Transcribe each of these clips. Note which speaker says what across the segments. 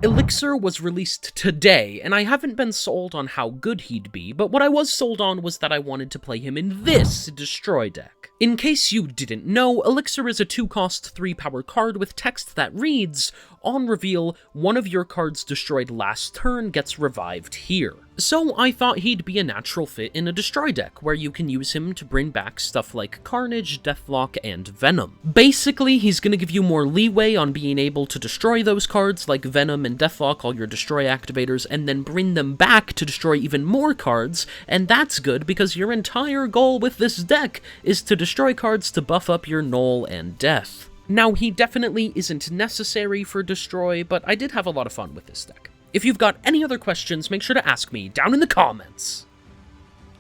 Speaker 1: ELIXIR was released today, and I haven't been sold on how good he'd be, but what I was sold on was that I wanted to play him in this Destroy deck. In case you didn't know, ELIXIR is a 2-cost, 3-power card with text that reads, on reveal, one of your cards destroyed last turn gets revived here. So I thought he'd be a natural fit in a Destroy deck, where you can use him to bring back stuff like Carnage, Deathlok, and Venom. Basically, he's gonna give you more leeway on being able to destroy those cards like Venom and Deathlok, all your Destroy activators, and then bring them back to destroy even more cards, and that's good because your entire goal with this deck is to destroy cards to buff up your Null and Death. Now, he definitely isn't necessary for Destroy, but I did have a lot of fun with this deck. If you've got any other questions, make sure to ask me down in the comments.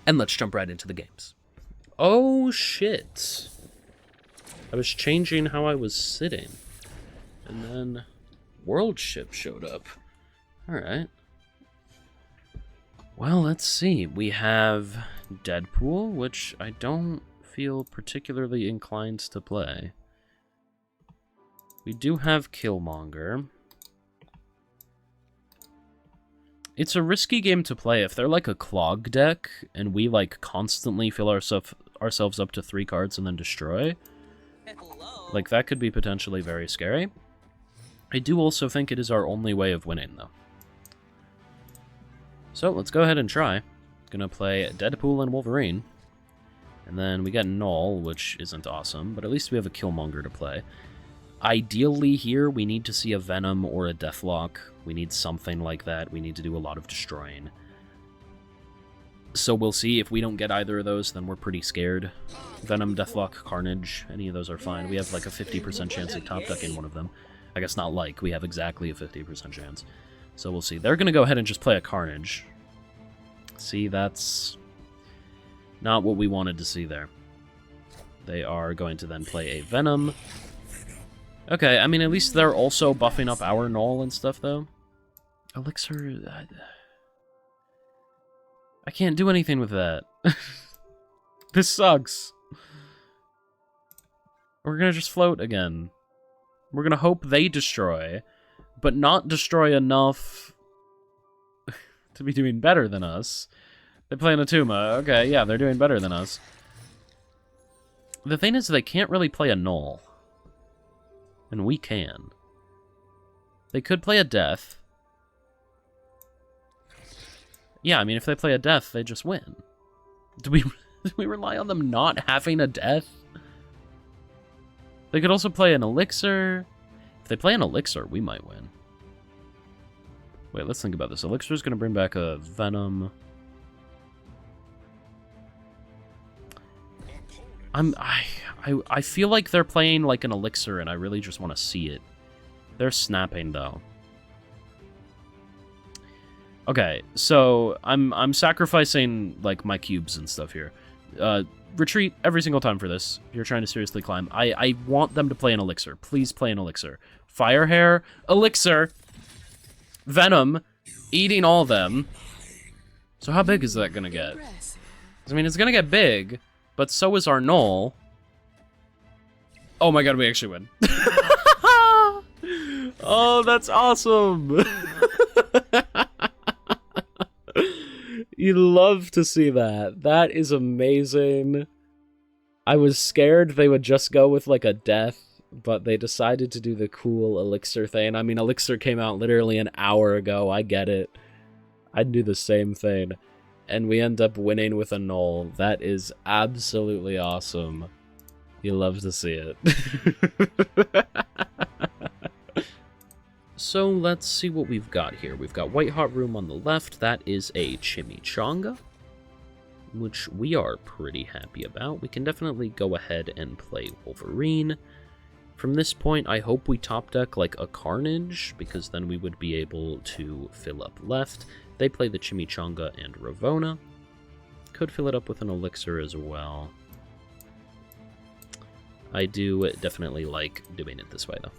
Speaker 1: And let's jump right into the games. Oh, shit. I was changing how I was sitting. And then World Ship showed up. Alright. Well, let's see. We have Deadpool, which I don't feel particularly inclined to play. We do have Killmonger. It's a risky game to play. If they're like a clog deck, and we like constantly fill ourselves up to 3 cards and then destroy, like that could be potentially very scary. I do also think it is our only way of winning, though. So let's go ahead and try. Gonna play Deadpool and Wolverine. And then we get Null, which isn't awesome, but at least we have a Killmonger to play. Ideally here, we need to see a Venom or a Deathlok. We need something like that. We need to do a lot of destroying. So we'll see. If we don't get either of those, then we're pretty scared. Venom, Deathlok, Carnage, any of those are fine. We have like a 50% chance of top decking one of them. I guess not like, we have exactly a 50% chance. So we'll see. They're going to go ahead and just play a Carnage. See, that's not what we wanted to see there. They are going to then play a Venom. Okay, I mean, at least they're also buffing up our Null and stuff, though. ELIXIR... I can't do anything with that. This sucks. We're gonna just float again. We're gonna hope they destroy, but not destroy enough to be doing better than us. They play an Atuma. Okay, yeah, they're doing better than us. The thing is, they can't really play a Null. And we can. They could play a Death. Yeah, I mean, if they play a Death, they just win. Do we rely on them not having a Death? They could also play an ELIXIR. If they play an ELIXIR, we might win. Wait, let's think about this. ELIXIR's going to bring back a Venom. I feel like they're playing like an ELIXIR, and I really just want to see it. They're snapping, though. Okay, so I'm sacrificing like my cubes and stuff here. Retreat every single time for this. If you're trying to seriously climb. I want them to play an ELIXIR. Please play an ELIXIR. Firehair, ELIXIR, Venom, eating all of them. So how big is that gonna get? I mean, it's gonna get big, but so is our Null. Oh my god, we actually win. Oh, that's awesome. You'd love to see that. That is amazing. I was scared they would just go with like a Death, but they decided to do the cool ELIXIR thing. I mean, ELIXIR came out literally an hour ago. I get it. I'd do the same thing. And we end up winning with a Null. That is absolutely awesome. You love to see it. So let's see what we've got here. We've got White Hot Room on the left. That is a Chimichanga, which we are pretty happy about. We can definitely go ahead and play Wolverine. From this point, I hope we top deck like a Carnage, because then we would be able to fill up left. They play the Chimichanga and Ravona. Could fill it up with an ELIXIR as well. I do definitely like doing it this way, though.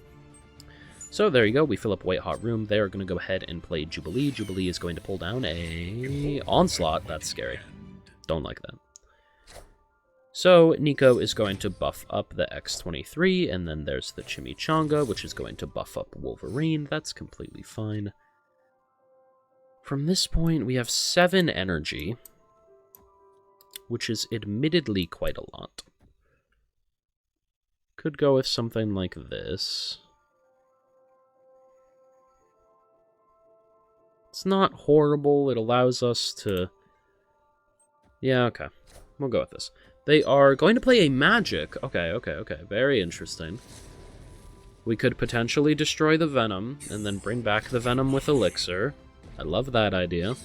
Speaker 1: So there you go, we fill up White Hot Room. They're going to go ahead and play Jubilee. Jubilee is going to pull down a Onslaught. That's scary. Don't like that. So Nico is going to buff up the X23, and then there's the Chimichanga, which is going to buff up Wolverine. That's completely fine. From this point, we have 7 energy, which is admittedly quite a lot. Could go with something like this. It's not horrible. It allows us to... Yeah, okay. We'll go with this. They are going to play a magic. Okay. Very interesting. We could potentially destroy the Venom, and then bring back the Venom with ELIXIR. I love that idea.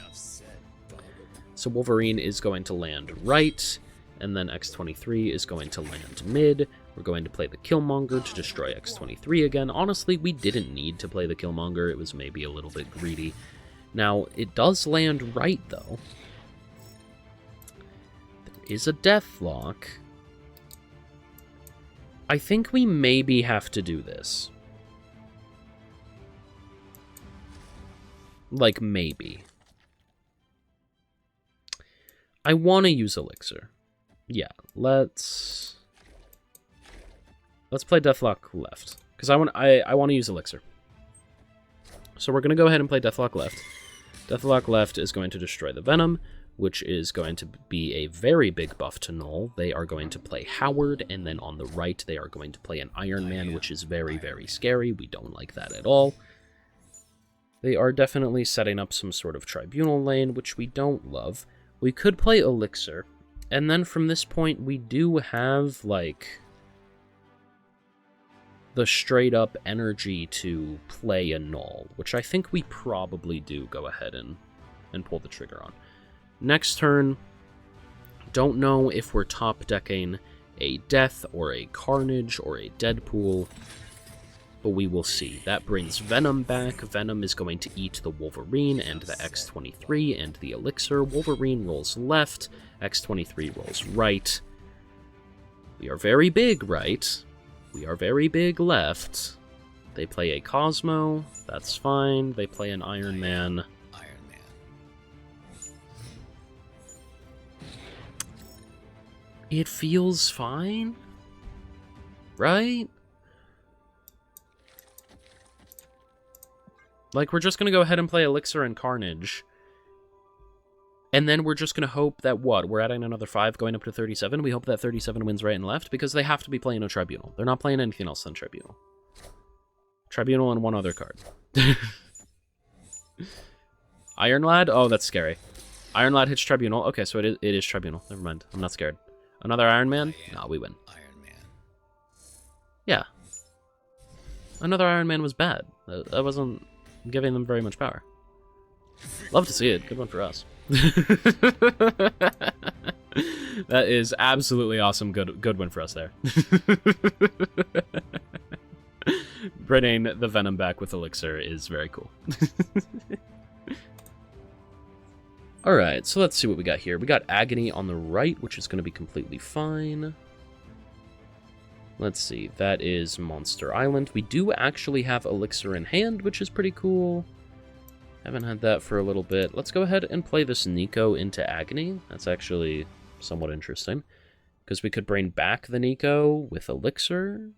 Speaker 1: So Wolverine is going to land right, and then X23 is going to land mid. We're going to play the Killmonger to destroy X23 again. Honestly, we didn't need to play the Killmonger. It was maybe a little bit greedy. Now, it does land right, though. There is a deathlok. I think we maybe have to do this. Like, maybe. I want to use ELIXIR. Yeah, let's play deathlok left, because I want to use ELIXIR. So we're going to go ahead and play deathlok left. Deathlok left is going to destroy the Venom, which is going to be a very big buff to Null. They are going to play Howard, and then on the right they are going to play an Iron Man, which is very, very scary. We don't like that at all. They are definitely setting up some sort of Tribunal lane, which we don't love. We could play ELIXIR, and then from this point we do have, like, the straight-up energy to play a Null, which I think we probably do go ahead and pull the trigger on. Next turn, don't know if we're top-decking a Death or a Carnage or a Deadpool, but we will see. That brings Venom back. Venom is going to eat the Wolverine and the X23 and the ELIXIR. Wolverine rolls left, X23 rolls right. We are very big right. We are very big left. They play a Cosmo. That's fine. They play an Iron Man. It feels fine, right? Like, we're just going to go ahead and play ELIXIR and Carnage. And then we're just going to hope that, what? We're adding another 5 going up to 37. We hope that 37 wins right and left, because they have to be playing a Tribunal. They're not playing anything else than Tribunal. Tribunal and one other card. Iron Lad? Oh, that's scary. Iron Lad hits Tribunal. Okay, so it is Tribunal. Never mind. I'm not scared. Another Iron Man? No, we win. Yeah. Another Iron Man was bad. That wasn't giving them very much power. Love to see it. Good one for us. That is absolutely awesome. Good win for us there. Bringing the Venom back with ELIXIR is very cool. Alright, so let's see what we got here. We got Agony on the right, which is going to be completely fine. Let's see, that is Monster Island. We do actually have ELIXIR in hand, which is pretty cool. Haven't had that for a little bit. Let's go ahead and play this Nico into Agony. That's actually somewhat interesting, because we could bring back the Nico with ELIXIR.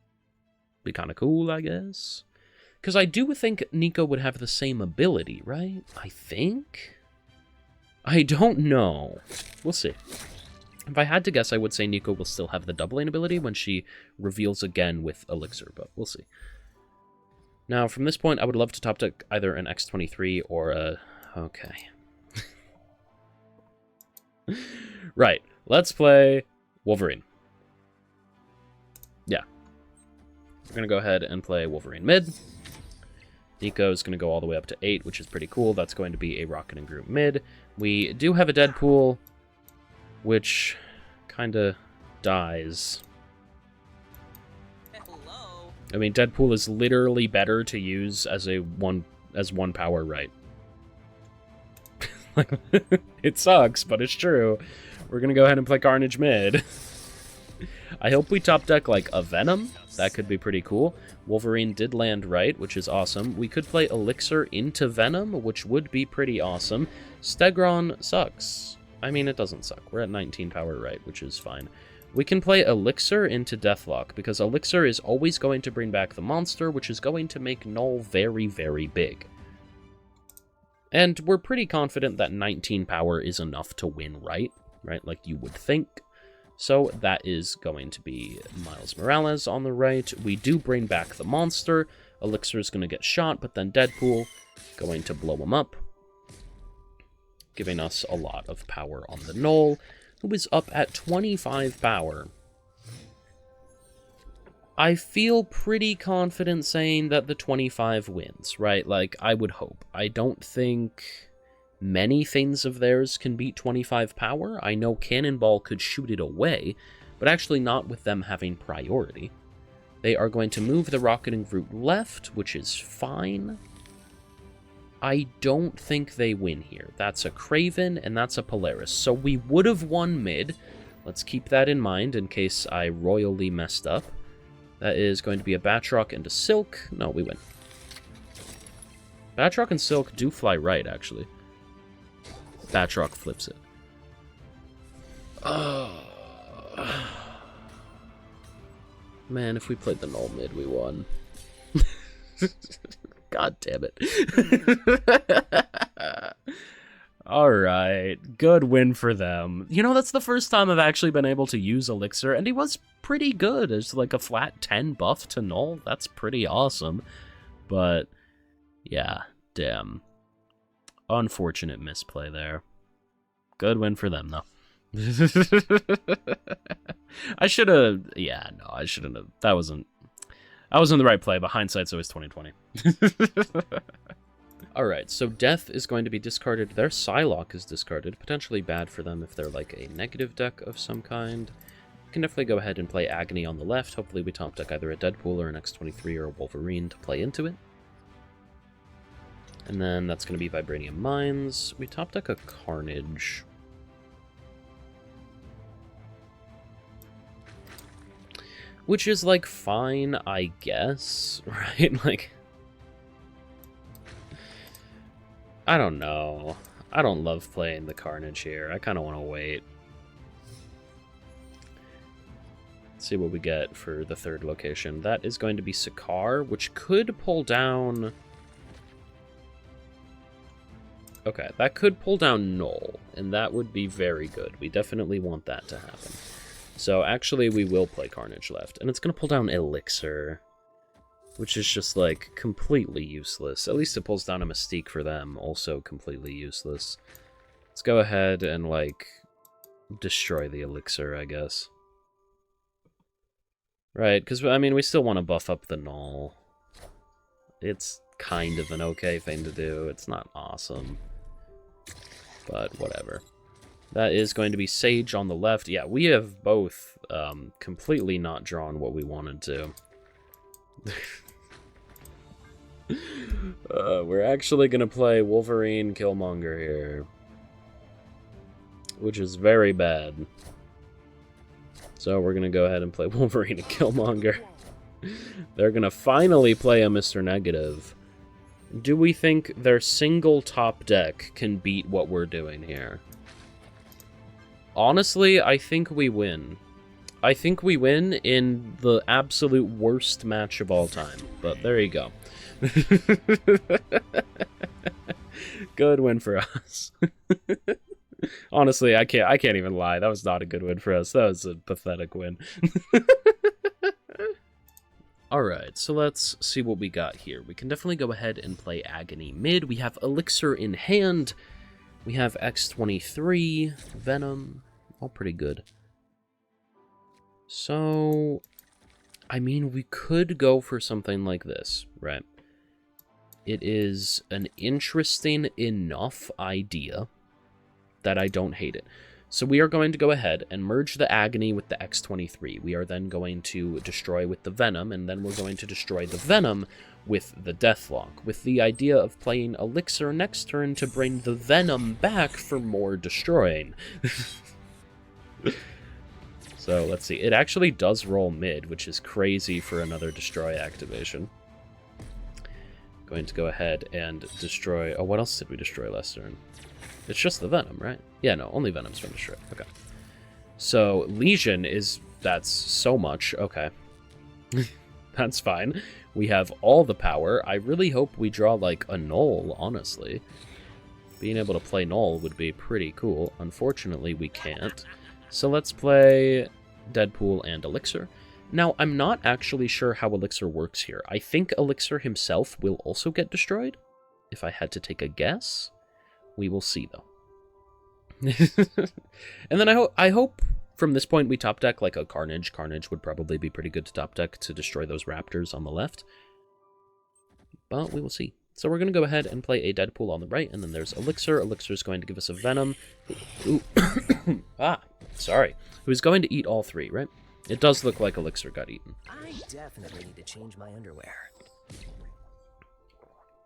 Speaker 1: Be kind of cool, I guess. Because I do think Nico would have the same ability, right? I think? I don't know. We'll see. If I had to guess, I would say Nico will still have the doubling ability when she reveals again with ELIXIR, but we'll see. Now, from this point, I would love to top deck either an X23 or a... Okay. Right. Let's play Wolverine. Yeah. We're going to go ahead and play Wolverine mid. Nico's going to go all the way up to 8, which is pretty cool. That's going to be a Rocket and Groot mid. We do have a Deadpool, which kind of dies.
Speaker 2: Hello.
Speaker 1: I mean, Deadpool is literally better to use as one power right. Like, it sucks, but it's true. We're going to go ahead and play Carnage mid. I hope we top deck, like, a Venom. That could be pretty cool. Wolverine did land right, which is awesome. We could play ELIXIR into Venom, which would be pretty awesome. Stegron sucks. I mean, it doesn't suck. We're at 19 power right, which is fine. We can play Elixir into Deathlok, because Elixir is always going to bring back the monster, which is going to make Null very, very big. And we're pretty confident that 19 power is enough to win, right? Right, like you would think. So that is going to be Miles Morales on the right. We do bring back the monster. Elixir is going to get shot, but then Deadpool going to blow him up, giving us a lot of power on the Null, who is up at 25 power. I feel pretty confident saying that the 25 wins, right? Like, I would hope. I don't think many things of theirs can beat 25 power. I know Cannonball could shoot it away, but actually not with them having priority. They are going to move the rocketing route left, which is fine. I don't think they win here. That's a Kraven, and that's a Polaris. So we would have won mid. Let's keep that in mind in case I royally messed up. That is going to be a Batroc and a Silk. No, we win. Batroc and Silk do fly right, actually. Batroc flips it. Man, if we played the Null mid, we won. God damn it. Alright, good win for them. You know, that's the first time I've actually been able to use Elixir, and he was pretty good. It's like a flat 10 buff to Null. That's pretty awesome. But, yeah, damn. Unfortunate misplay there. Good win for them, though. I should have... Yeah, no, I shouldn't have. That wasn't the right play, but hindsight's always 20/20. Alright, so Death is going to be discarded. Their Psylocke is discarded. Potentially bad for them if they're like a negative deck of some kind. You can definitely go ahead and play Agony on the left. Hopefully we top deck either a Deadpool or an X-23 or a Wolverine to play into it. And then that's going to be Vibranium Mines. We top deck a Carnage. Which is, like, fine, I guess, right? Like, I don't know. I don't love playing the Carnage here. I kind of want to wait. Let's see what we get for the third location. That is going to be Sakaar, which could pull down... Okay, that could pull down Null, and that would be very good. We definitely want that to happen. So actually we will play Carnage left, and it's going to pull down Elixir, which is just like completely useless. At least it pulls down a Mystique for them, also completely useless. Let's go ahead and like destroy the Elixir, I guess. Right, because I mean we still want to buff up the Null. It's kind of an okay thing to do. It's not awesome, but whatever. That is going to be Sage on the left. Yeah, we have both completely not drawn what we wanted to. We're actually going to play Wolverine Killmonger here, which is very bad. So we're going to go ahead and play Wolverine and Killmonger. They're going to finally play a Mr. Negative. Do we think their single top deck can beat what we're doing here? Honestly, I think we win. I think we win in the absolute worst match of all time. But there you go. Good win for us. Honestly, I can't even lie. That was not a good win for us. That was a pathetic win. Alright, so let's see what we got here. We can definitely go ahead and play Agony mid. We have Elixir in hand. We have X-23, Venom, all pretty good. So, I mean, we could go for something like this, right? It is an interesting enough idea that I don't hate it. So we are going to go ahead and merge the Agony with the X-23. We are then going to destroy with the Venom, and then we're going to destroy the Venom with the Deathlok, with the idea of playing Elixir next turn to bring the Venom back for more destroying. So, let's see. It actually does roll mid, which is crazy for another destroy activation. Going to go ahead and destroy... Oh, what else did we destroy last turn? It's just the Venom, right? Yeah, no, only Venom's been destroyed. Okay. So, Legion is... That's so much. Okay. That's fine. We have all the power. I really hope we draw, like, a Null, honestly. Being able to play Null would be pretty cool. Unfortunately, we can't. So let's play Deadpool and Elixir. Now, I'm not actually sure how Elixir works here. I think Elixir himself will also get destroyed. If I had to take a guess. We will see, though. And then I hope from this point we top deck like a Carnage. Carnage would probably be pretty good to top deck to destroy those raptors on the left. But we will see. So we're going to go ahead and play a Deadpool on the right, and then there's Elixir. Elixir is going to give us a Venom. Ooh. Sorry. Who's going to eat all three, right? It does look like Elixir got eaten.
Speaker 2: I definitely need to change my underwear.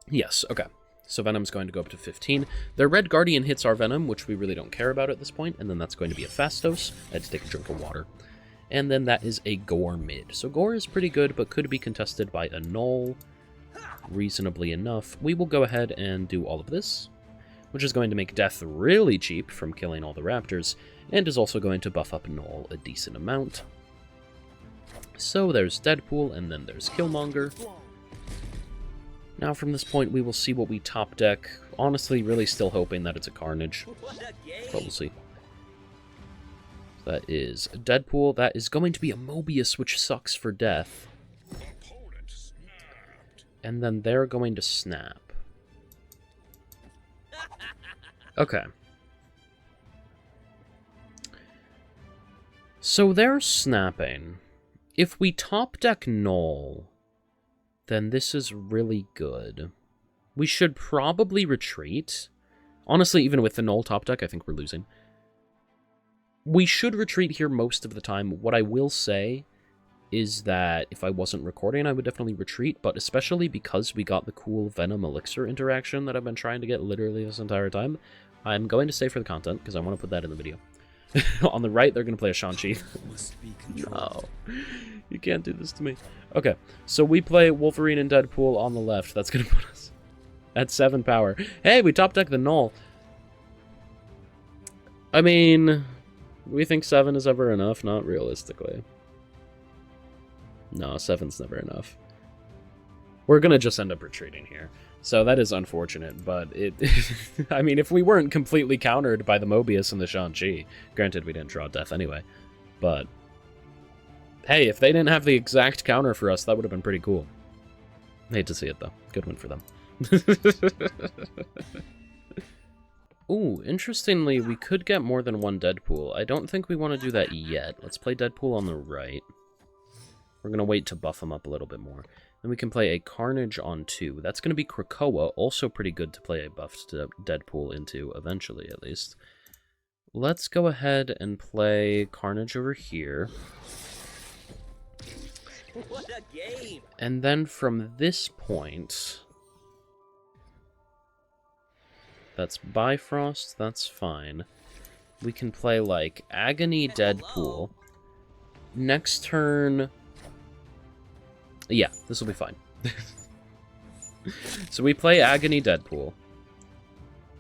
Speaker 1: Yes, okay. So Venom's going to go up to 15. Their Red Guardian hits our Venom, which we really don't care about at this point, and then that's going to be a Fastos. I had to take a drink of water. And then that is a Gore mid. So Gore is pretty good, but could be contested by a Null reasonably enough. We will go ahead and do all of this, which is going to make Death really cheap from killing all the Raptors, and is also going to buff up Null a decent amount. So there's Deadpool, and then there's Killmonger. Now from this point, we will see what we top deck. Honestly, really still hoping that it's a Carnage, but we'll see. That is Deadpool. That is going to be a Mobius, which sucks for Death. And then they're going to snap. Okay. So they're snapping. If we top deck Null, then this is really good. We should probably retreat. Honestly, even with the Null top deck, I think we're losing. We should retreat here most of the time. What I will say is that if I wasn't recording, I would definitely retreat, but especially because we got the cool Venom Elixir interaction that I've been trying to get literally this entire time, I'm going to stay for the content, because I want to put that in the video. On the right, they're going to play a Shang-Chi. No, you can't do this to me. Okay, so we play Wolverine and Deadpool on the left. That's going to put us at 7 power. Hey, we top deck the Null. I mean, we think 7 is ever enough? Not realistically. No, 7's never enough. We're going to just end up retreating here. So that is unfortunate, but it... I mean, if we weren't completely countered by the Mobius and the Shang-Chi, granted we didn't draw Death anyway, but... Hey, if they didn't have the exact counter for us, that would have been pretty cool. Hate to see it, though. Good win for them. Ooh, interestingly, we could get more than one Deadpool. I don't think we want to do that yet. Let's play Deadpool on the right. We're going to wait to buff him up a little bit more. Then we can play a Carnage on 2. That's going to be Krakoa, also pretty good to play a buffed Deadpool into, eventually at least. Let's go ahead and play Carnage over here.
Speaker 2: What a game!
Speaker 1: And then from this point... That's Bifrost, that's fine. We can play, like, Agony Deadpool. Next turn... Yeah, this will be fine. So we play Agony Deadpool.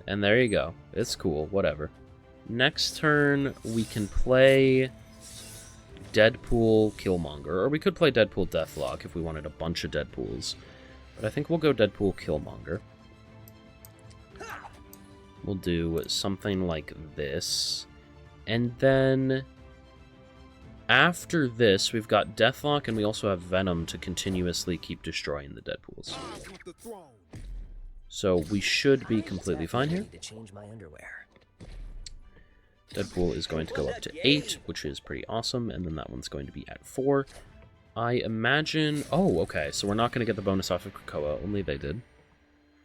Speaker 1: And there you go. It's cool, whatever. Next turn, we can play Deadpool Killmonger. Or we could play Deadpool Deathlok if we wanted a bunch of Deadpools. But I think we'll go Deadpool Killmonger. We'll do something like this. And then... after this, we've got Deathlok, and we also have Venom to continuously keep destroying the Deadpools. So we should be completely fine here. Deadpool is going to go up to 8, which is pretty awesome, and then that one's going to be at 4. I imagine... oh, okay, so we're not going to get the bonus off of Krakoa, only they did.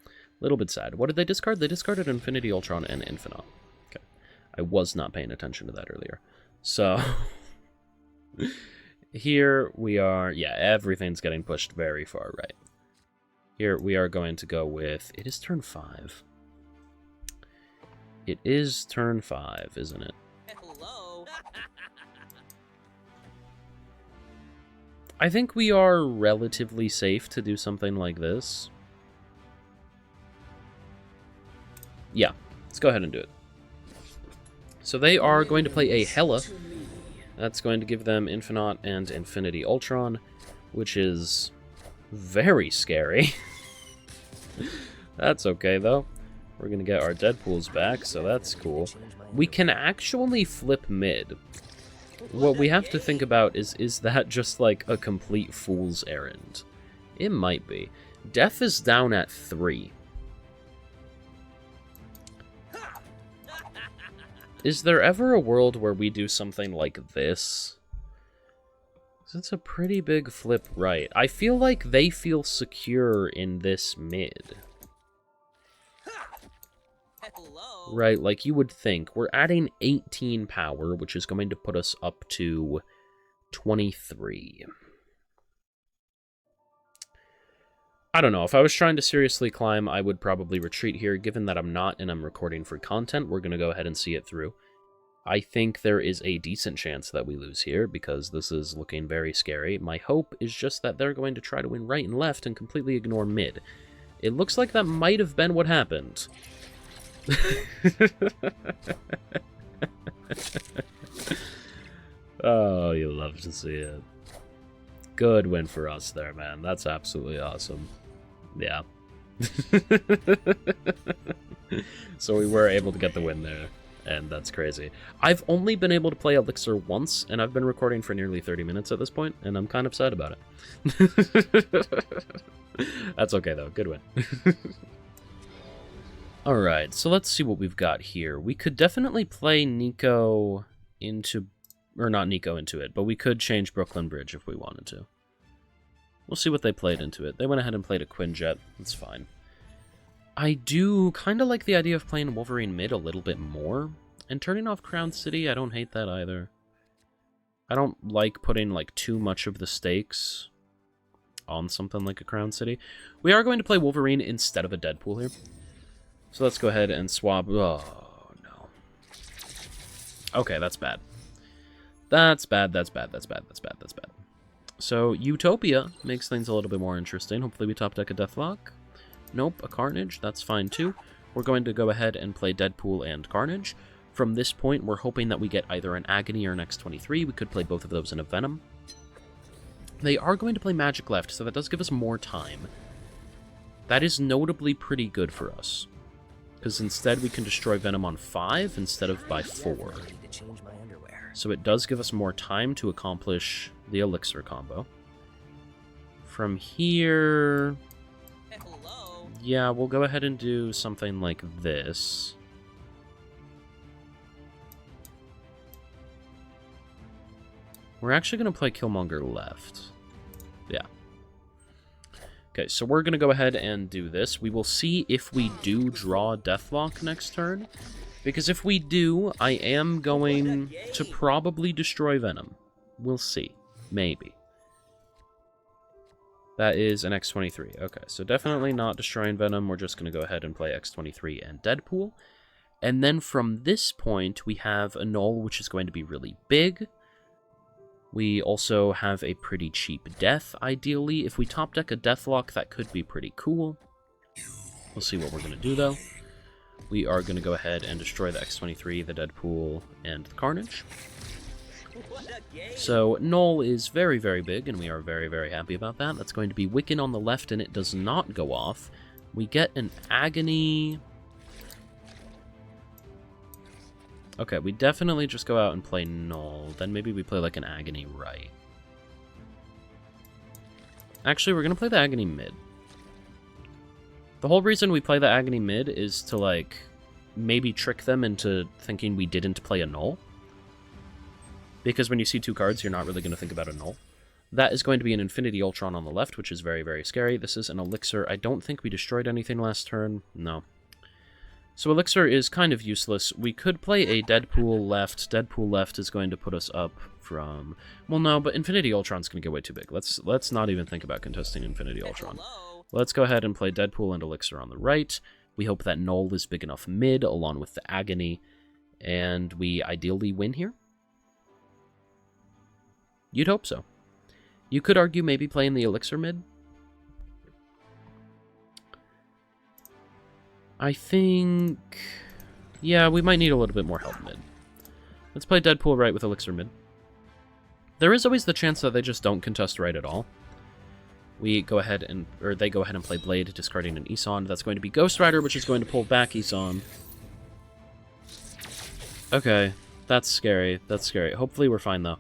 Speaker 1: A little bit sad. What did they discard? They discarded Infinity Ultron and Infinite. Okay. I was not paying attention to that earlier. So... here we are, yeah, everything's getting pushed very far right. Here we are going to go with, it is turn 5. It is turn 5, isn't it?
Speaker 2: Hello.
Speaker 1: I think we are relatively safe to do something like this. Yeah, let's go ahead and do it. So they are going to play a Hela. That's going to give them Infinite and Infinity Ultron, which is very scary. That's okay, though. We're going to get our Deadpools back, so that's cool. We can actually flip mid. What we have to think about is that just like a complete fool's errand? It might be. Death is down at 3. Is there ever a world where we do something like this? It's a pretty big flip right. I feel like they feel secure in this mid.
Speaker 2: Hello.
Speaker 1: Right, like you would think. We're adding 18 power, which is going to put us up to 23. I don't know. If I was trying to seriously climb, I would probably retreat here. Given that I'm not and I'm recording for content, we're going to go ahead and see it through. I think there is a decent chance that we lose here, because this is looking very scary. My hope is just that they're going to try to win right and left and completely ignore mid. It looks like that might have been what happened. Oh, you love to see it. Good win for us there, man. That's absolutely awesome. Yeah. So we were able to get the win there, and that's crazy. I've only been able to play Elixir once, and I've been recording for nearly 30 minutes at this point, and I'm kind of sad about it. That's okay, though. Good win. Alright, so let's see what we've got here. We could definitely play Nico into... Or not Nico into it, but we could change Brooklyn Bridge if we wanted to. We'll see what they played into it. They went ahead and played a Quinjet. That's fine. I do kind of like the idea of playing Wolverine mid a little bit more. And turning off Crown City, I don't hate that either. I don't like putting like too much of the stakes on something like a Crown City. We are going to play Wolverine instead of a Deadpool here. So let's go ahead and swap. Oh, no. Okay, that's bad. That's bad, that's bad, that's bad, that's bad, that's bad. So, Utopia makes things a little bit more interesting. Hopefully we top deck a deathlok. Nope, a Carnage. That's fine, too. We're going to go ahead and play Deadpool and Carnage. From this point, we're hoping that we get either an Agony or an X-23. We could play both of those in a Venom. They are going to play Magic left, so that does give us more time. That is notably pretty good for us. Because instead we can destroy Venom on 5 instead of by 4. So it does give us more time to accomplish the Elixir combo. From here...
Speaker 2: Hello.
Speaker 1: Yeah, we'll go ahead and do something like this. We're actually going to play Killmonger left. Yeah. Okay, so we're going to go ahead and do this. We will see if we do draw Deathlok next turn. Because if we do, I am going to probably destroy Venom. We'll see. Maybe. That is an X-23. Okay, so definitely not destroying Venom. We're just going to go ahead and play X-23 and Deadpool. And then from this point, we have a Null, which is going to be really big. We also have a pretty cheap death, ideally. If we top deck a Deathlok, that could be pretty cool. We'll see what we're going to do, though. We are going to go ahead and destroy the X-23, the Deadpool, and the Carnage. So, Null is very, very big, and we are very, very happy about that. That's going to be Wiccan on the left, and it does not go off. We get an Agony... Okay, we definitely just go out and play Null. Then maybe we play like an Agony right. Actually, we're going to play the Agony mid. The whole reason we play the Agony mid is to, like, maybe trick them into thinking we didn't play a Null. Because when you see 2 cards, you're not really going to think about a Null. That is going to be an Infinity Ultron on the left, which is very, very scary. This is an Elixir. I don't think we destroyed anything last turn. No. So Elixir is kind of useless. We could play a Deadpool left. Deadpool left is going to put us up from... Well, no, but Infinity Ultron's going to get way too big. Let's not even think about contesting Infinity Ultron. Let's go ahead and play Deadpool and Elixir on the right. We hope that Null is big enough mid, along with the Agony, and we ideally win here. You'd hope so. You could argue maybe playing the Elixir mid. I think... Yeah, we might need a little bit more help mid. Let's play Deadpool right with Elixir mid. There is always the chance that they just don't contest right at all. We go ahead and, or they go ahead and play Blade, discarding an Isan. That's going to be Ghost Rider, which is going to pull back Isan. Okay, that's scary. That's scary. Hopefully we're fine, though.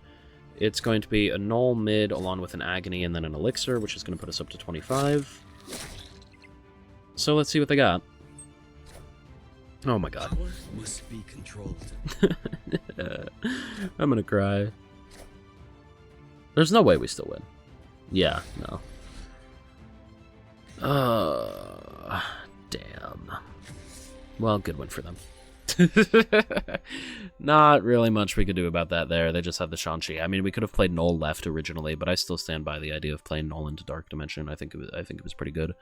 Speaker 1: It's going to be a Null mid, along with an Agony, and then an Elixir, which is going to put us up to 25. So let's see what they got. Oh my god.
Speaker 3: Power must be controlled.
Speaker 1: I'm gonna cry. There's no way we still win. Yeah, no. Damn. Well, good win for them. Not really much we could do about that there. They just had the Shang-Chi. I mean, we could have played Null left originally, but I still stand by the idea of playing Null into Dark Dimension. I think it was pretty good.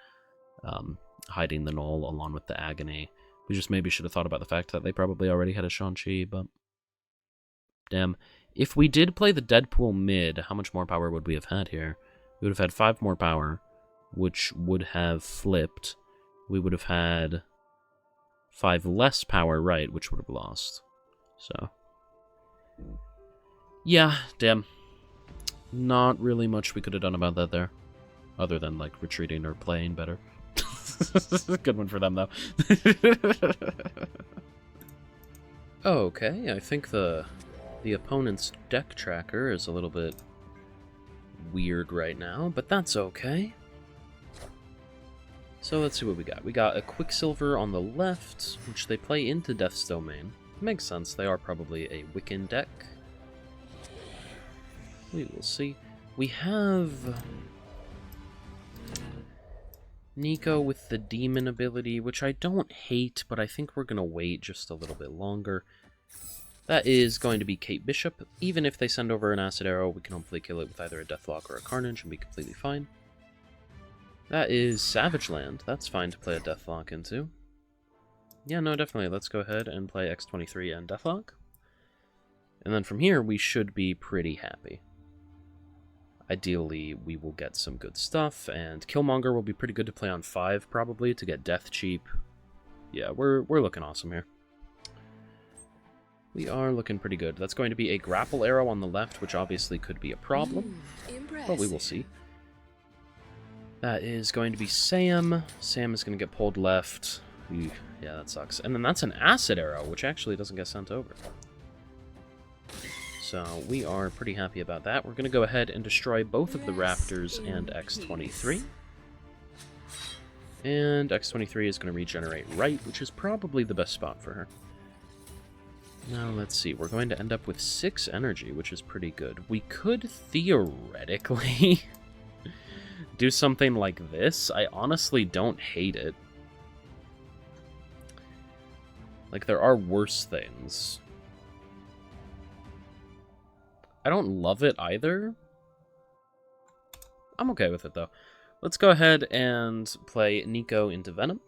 Speaker 1: Hiding the Null along with the Agony. We just maybe should have thought about the fact that they probably already had a Shang-Chi, but... Damn. If we did play the Deadpool mid, how much more power would we have had here? We would have had 5 more power, which would have flipped. We would have had 5 less power, right, which would have lost. So... yeah, damn. Not really much we could have done about that there. Other than, like, retreating or playing better. Good one for them, though. Okay, I think the opponent's deck tracker is a little bit weird right now, but that's okay. So let's see what we got. We got a Quicksilver on the left, which they play into Death's Domain. Makes sense, they are probably a Wiccan deck. We will see. We have... Nico with the Demon ability, which I don't hate, but I think we're going to wait just a little bit longer. That is going to be Kate Bishop. Even if they send over an Acid Arrow, we can hopefully kill it with either a Deathlok or a Carnage and be completely fine. That is Savage Land. That's fine to play a Deathlok into. Yeah, no, definitely. Let's go ahead and play X23 and Deathlok. And then from here, we should be pretty happy. Ideally, we will get some good stuff, and Killmonger will be pretty good to play on 5, probably, to get death cheap. Yeah, we're looking awesome here. We are looking pretty good. That's going to be a Grapple Arrow on the left, which obviously could be a problem, but we will see. That is going to be Sam. Sam is going to get pulled left. Eugh, yeah, that sucks. And then that's an Acid Arrow, which actually doesn't get sent over. So we are pretty happy about that. We're going to go ahead and destroy both of the Raptors and X23. And X23 is going to regenerate right, which is probably the best spot for her. Now, let's see. We're going to end up with 6 energy, which is pretty good. We could theoretically do something like this. I honestly don't hate it. Like, there are worse things. I don't love it either. I'm okay with it, though. Let's go ahead and play Nico into Venom.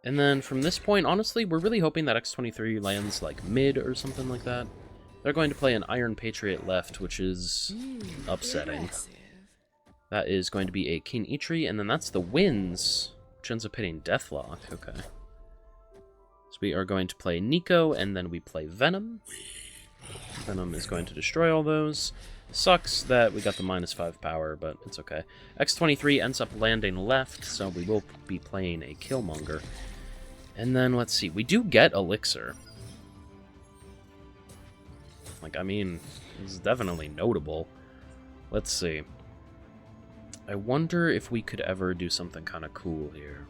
Speaker 1: And then from this point, honestly, we're really hoping that X23 lands, like, mid or something like that. They're going to play an Iron Patriot left, which is upsetting. That is going to be a King Itri, and then that's the Winds, which ends up hitting Deathlok. Okay. So we are going to play Nico, and then we play Venom. Venom is going to destroy all those. Sucks that we got the -5 power, but it's okay. X23 ends up landing left, so we will be playing a Killmonger. And then, let's see, we do get Elixir. Like, I mean, this is definitely notable. Let's see. I wonder if we could ever do something kind of cool here.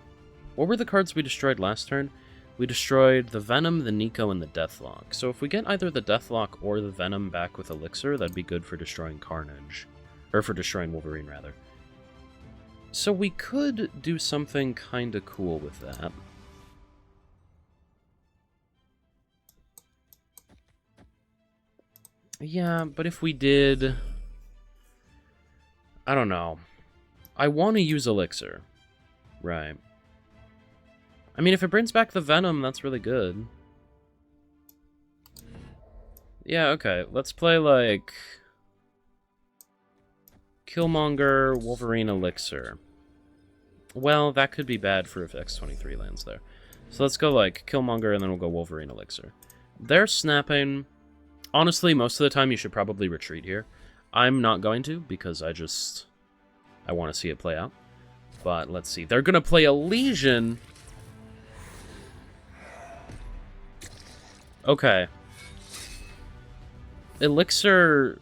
Speaker 1: What were the cards we destroyed last turn? We destroyed the Venom, the Nico, and the Deathlok. So if we get either the Deathlok or the Venom back with Elixir, that'd be good for destroying Carnage. Or for destroying Wolverine, rather. So we could do something kinda cool with that. Yeah, but if we did... I don't know. I want to use Elixir. Right. I mean, if it brings back the Venom, that's really good. Yeah, okay. Let's play, like... Killmonger, Wolverine, Elixir. Well, that could be bad for if X23 lands there. So let's go, like, Killmonger, and then we'll go Wolverine, Elixir. They're snapping. Honestly, most of the time you should probably retreat here. I'm not going to, because I want to see it play out. But let's see. They're going to play a Legion. Okay. Elixir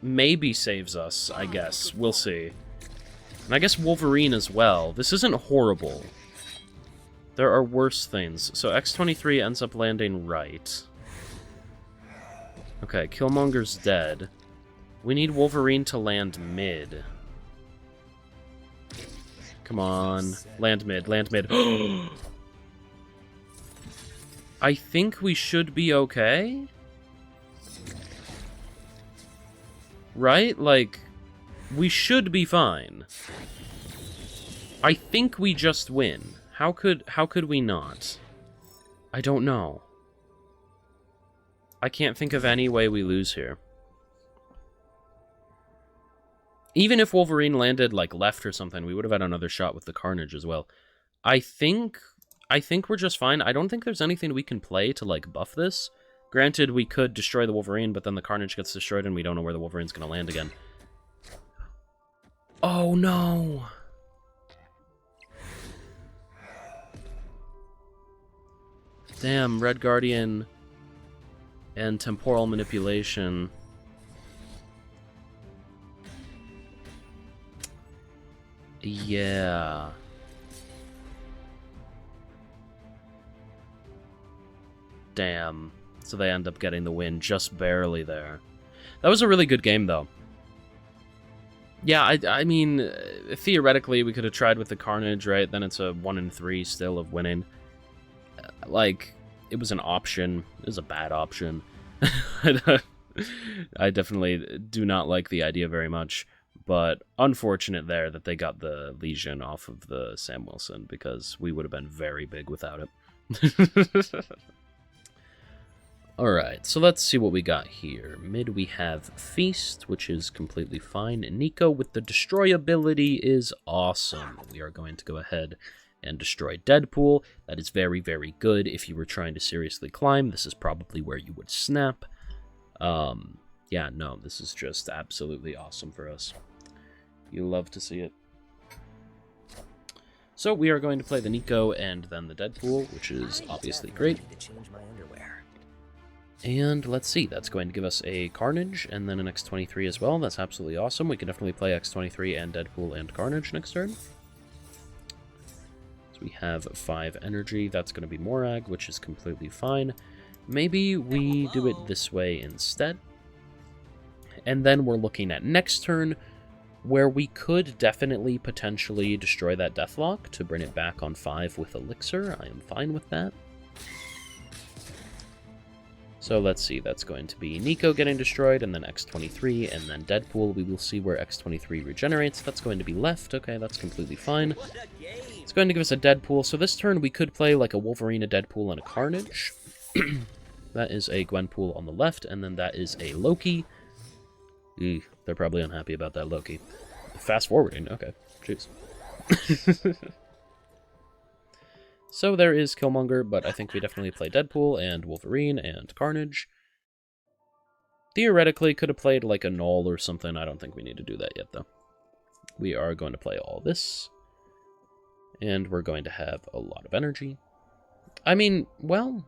Speaker 1: maybe saves us, I guess. We'll see. And I guess Wolverine as well. This isn't horrible. There are worse things. So X-23 ends up landing right. Okay, Killmonger's dead. We need Wolverine to land mid. Come on. Land mid, land mid. I think we should be okay? Right? Like, we should be fine. I think we just win. How could we not? I don't know. I can't think of any way we lose here. Even if Wolverine landed, like, left or something, we would have had another shot with the Carnage as well. I think we're just fine. I don't think there's anything we can play to, like, buff this. Granted, we could destroy the Wolverine, but then the Carnage gets destroyed and we don't know where the Wolverine's going to land again. Oh, no! Damn, Red Guardian and Temporal Manipulation. Yeah. Damn. So they end up getting the win just barely there. That was a really good game, though. Yeah, I mean, theoretically, we could have tried with the Carnage, right? Then it's a 1 in 3 still of winning. Like, it was an option. It was a bad option. I definitely do not like the idea very much. But unfortunate there that they got the Legion off of the Sam Wilson, because we would have been very big without it. Alright, so let's see what we got here. Mid we have Feast, which is completely fine. Nico with the Destroy ability is awesome. We are going to go ahead and destroy Deadpool. That is very, very good. If you were trying to seriously climb, this is probably where you would snap. Yeah, no, this is just absolutely awesome for us. You love to see it. So we are going to play the Nico and then the Deadpool, which is obviously great. And let's see, that's going to give us a Carnage and then an X-23 as well. That's absolutely awesome. We can definitely play X-23 and Deadpool and Carnage next turn. So we have 5 energy. That's going to be Morag, which is completely fine. Maybe we do it this way instead. And then we're looking at next turn, where we could definitely potentially destroy that deathlok to bring it back on 5 with Elixir. I am fine with that. So let's see, that's going to be Nico getting destroyed, and then X-23, and then Deadpool. We will see where X-23 regenerates. That's going to be left. Okay, that's completely fine. It's going to give us a Deadpool. So this turn we could play like a Wolverine, a Deadpool, and a Carnage. That is a Gwenpool on the left, and then that is a Loki. Eugh, they're probably unhappy about that Loki. Fast forwarding, okay. Jeez. So there is Killmonger, but I think we definitely play Deadpool and Wolverine and Carnage. Theoretically, could have played like a Null or something. I don't think we need to do that yet, though. We are going to play all this. And we're going to have a lot of energy. I mean, well,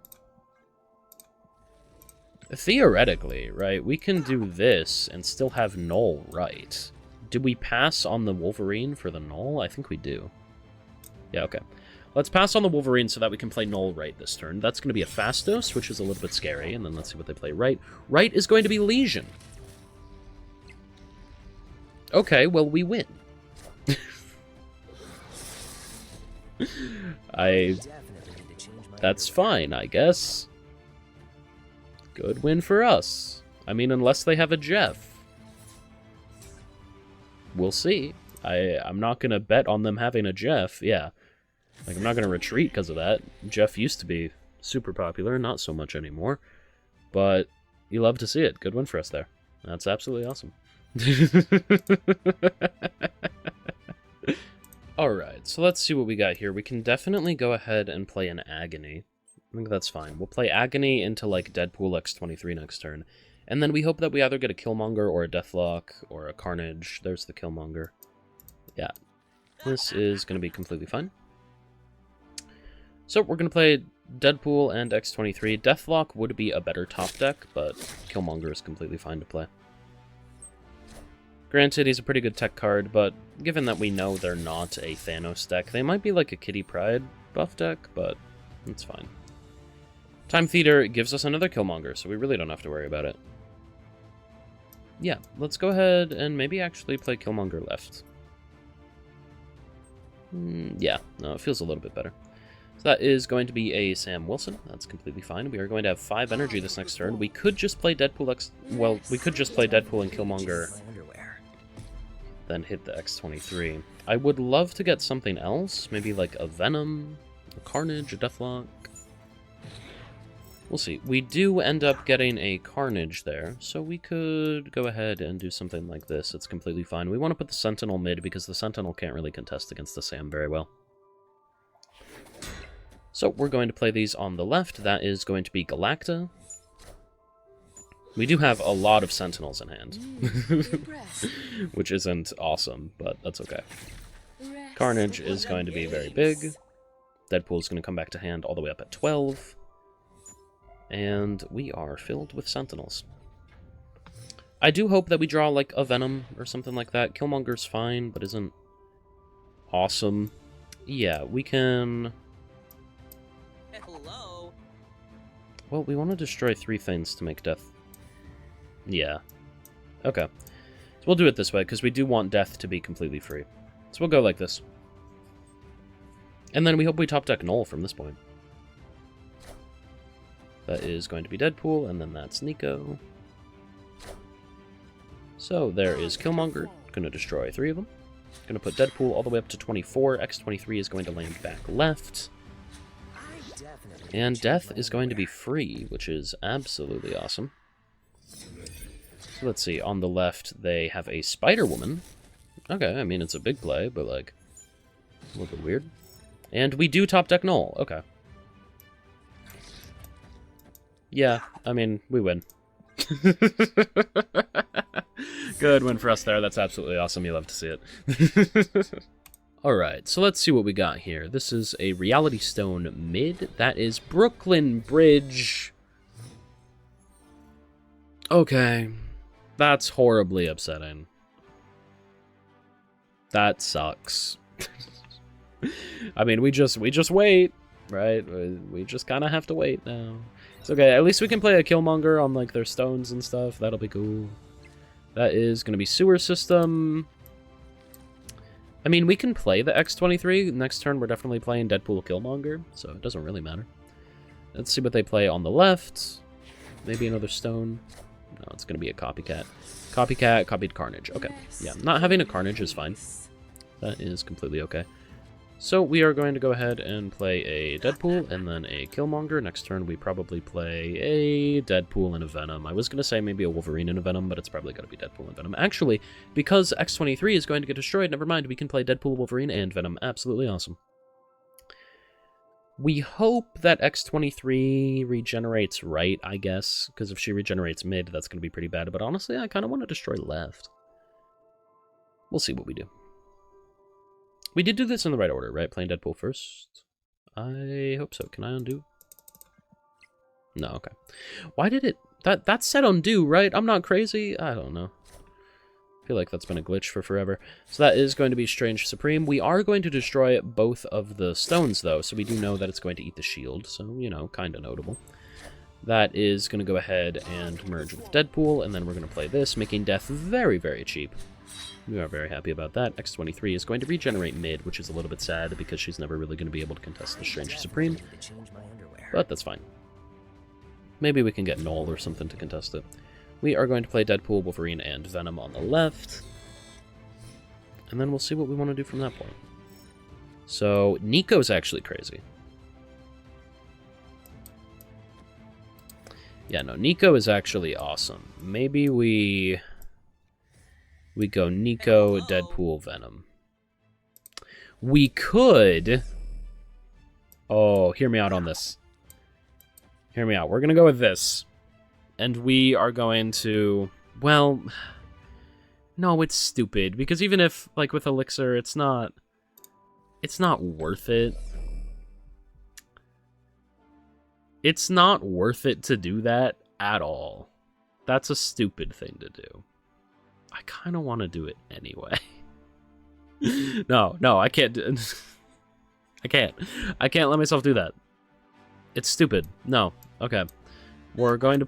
Speaker 1: theoretically, right, we can do this and still have Null right. Do we pass on the Wolverine for the Null? I think we do. Yeah, okay. Let's pass on the Wolverine so that we can play Null right this turn. That's going to be a Fastos, which is a little bit scary, and then let's see what they play right. Right is going to be Legion. Okay, well, we win. That's fine, I guess. Good win for us. I mean, unless they have a Jeff. We'll see. I'm not going to bet on them having a Jeff, yeah. Like, I'm not going to retreat because of that. Jeff used to be super popular, not so much anymore. But you love to see it. Good win for us there. That's absolutely awesome. Alright, so let's see what we got here. We can definitely go ahead and play an Agony. I think that's fine. We'll play Agony into, like, Deadpool X-23 next turn. And then we hope that we either get a Killmonger or a Deathlok or a Carnage. There's the Killmonger. Yeah, this is going to be completely fine. So we're going to play Deadpool and X-23. Deathlok would be a better top deck, but Killmonger is completely fine to play. Granted, he's a pretty good tech card, but given that we know they're not a Thanos deck, they might be like a Kitty Pryde buff deck, but it's fine. Time Theater gives us another Killmonger, so we really don't have to worry about it. Yeah, let's go ahead and maybe actually play Killmonger left. Yeah, no, it feels a little bit better. So that is going to be a Sam Wilson. That's completely fine. We are going to have 5 energy this next turn. We could just play Deadpool well, we could just play Deadpool and Killmonger, then hit the X-23. I would love to get something else, maybe like a Venom, a Carnage, a Deathlok. We'll see. We do end up getting a Carnage there, so we could go ahead and do something like this. It's completely fine. We want to put the Sentinel mid because the Sentinel can't really contest against the Sam very well. So we're going to play these on the left. That is going to be Galacta. We do have a lot of Sentinels in hand, which isn't awesome, but that's okay. Carnage is going to be very big. Deadpool is going to come back to hand all the way up at 12. And we are filled with Sentinels. I do hope that we draw, like, a Venom or something like that. Killmonger's fine, but isn't awesome. Yeah, we can...
Speaker 2: Hello.
Speaker 1: Well, we want to destroy 3 things to make death. Yeah. Okay. So we'll do it this way, because we do want death to be completely free. So we'll go like this. And then we hope we top deck Null from this point. That is going to be Deadpool, and then that's Nico. So there is Killmonger. Gonna destroy 3 of them. Gonna put Deadpool all the way up to 24. X-23 is going to land back left. And Death is going to be free, which is absolutely awesome. So let's see, on the left they have a Spider-Woman. Okay, I mean it's a big play, but like, a little bit weird. And we do top deck Null, okay. Yeah, I mean, we win. Good win for us there. That's absolutely awesome. You love to see it. Alright, so let's see what we got here. This is a Reality Stone mid. That is Brooklyn Bridge. Okay. That's horribly upsetting. That sucks. I mean, we just wait, right? We just kind of have to wait now. It's okay, at least we can play a Killmonger on, like, their stones and stuff. That'll be cool. That is going to be Sewer System. I mean, we can play the X-23. Next turn, we're definitely playing Deadpool Killmonger, so it doesn't really matter. Let's see what they play on the left. Maybe another stone. No, it's going to be a Copycat. Copycat, copied Carnage. Okay, yeah, not having a Carnage is fine. That is completely okay. So we are going to go ahead and play a Deadpool and then a Killmonger. Next turn we probably play a Deadpool and a Venom. I was going to say maybe a Wolverine and a Venom, but it's probably going to be Deadpool and Venom. Actually, because X-23 is going to get destroyed, never mind, we can play Deadpool, Wolverine, and Venom. Absolutely awesome. We hope that X-23 regenerates right, I guess, because if she regenerates mid, that's going to be pretty bad. But honestly, I kind of want to destroy left. We'll see what we do. We did do this in the right order, right? Playing Deadpool first? I hope so. Can I undo? No, okay. Why did it... That said undo, right? I'm not crazy? I don't know. I feel like that's been a glitch for forever. So that is going to be Strange Supreme. We are going to destroy both of the stones, though, so we do know that it's going to eat the shield. So, you know, kind of notable. That is going to go ahead and merge with Deadpool, and then we're going to play this, making death very, very cheap. We are very happy about that. X-23 is going to regenerate mid, which is a little bit sad because she's never really going to be able to contest the Strange Supreme. But that's fine. Maybe we can get Null or something to contest it. We are going to play Deadpool, Wolverine, and Venom on the left. And then we'll see what we want to do from that point. So, Nico's actually crazy. Yeah, no, Nico is actually awesome. Maybe we go Nico, Deadpool, Venom. We could... Oh, hear me out on this. Hear me out. We're going to go with this. And we are going to... Well... No, it's stupid. Because even if, like, with ELIXIR, it's not worth it. It's not worth it to do that at all. That's a stupid thing to do. I kind of want to do it anyway. No, I can't do I can't let myself do that. It's stupid. No. Okay. We're going to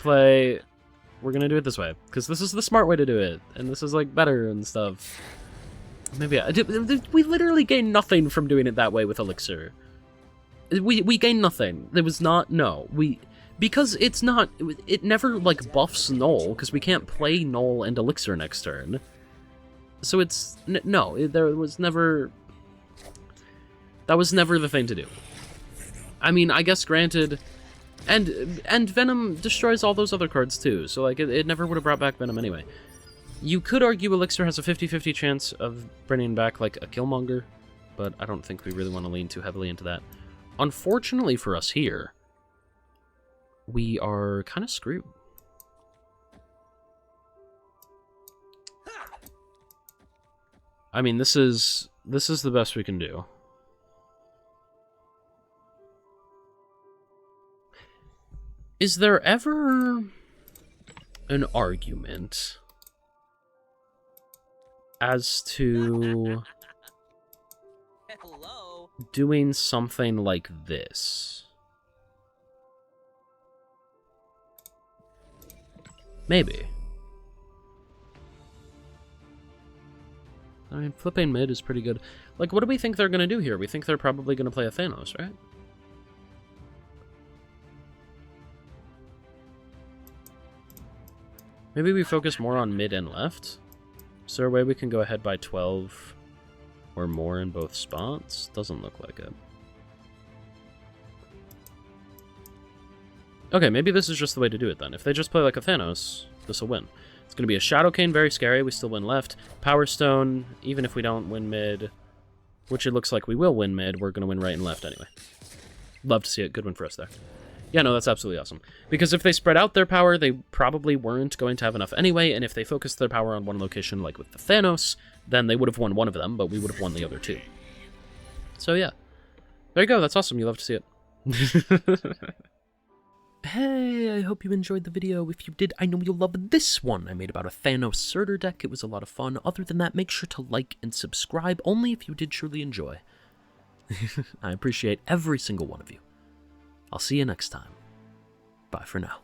Speaker 1: do it this way, because this is the smart way to do it, and this is, like, better and stuff. Maybe we literally gain nothing from doing it that way with ELIXIR. We gain nothing. There was not... No. Because it's not... It never, like, buffs Null, because we can't play Null and ELIXIR next turn. So it's... No, there was never... That was never the thing to do. I mean, I guess granted... And Venom destroys all those other cards, too, so, like, it never would have brought back Venom anyway. You could argue ELIXIR has a 50-50 chance of bringing back, like, a Killmonger, but I don't think we really want to lean too heavily into that. Unfortunately for us here, we are kind of screwed. I mean, this is the best we can do. Is there ever an argument as to
Speaker 2: Hello.
Speaker 1: doing something like this? Maybe. I mean, flipping mid is pretty good. Like, what do we think they're going to do here? We think they're probably going to play a Thanos, right? Maybe we focus more on mid and left? Is there a way we can go ahead by 12 or more in both spots? Doesn't look like it. Okay, maybe this is just the way to do it then. If they just play like a Thanos, this will win. It's going to be a Shadow Cane, very scary. We still win left. Power Stone, even if we don't win mid, which it looks like we will win mid, we're going to win right and left anyway. Love to see it. Good win for us there. Yeah, no, that's absolutely awesome. Because if they spread out their power, they probably weren't going to have enough anyway, and if they focused their power on one location, like with the Thanos, then they would have won one of them, but we would have won the other two. So yeah. There you go, that's awesome, you love to see it. Hey, I hope you enjoyed the video. If you did, I know you'll love this one I made about a Thanos Surtur deck. It was a lot of fun. Other than that, make sure to like and subscribe, only if you did truly enjoy. I appreciate every single one of you. I'll see you next time. Bye for now.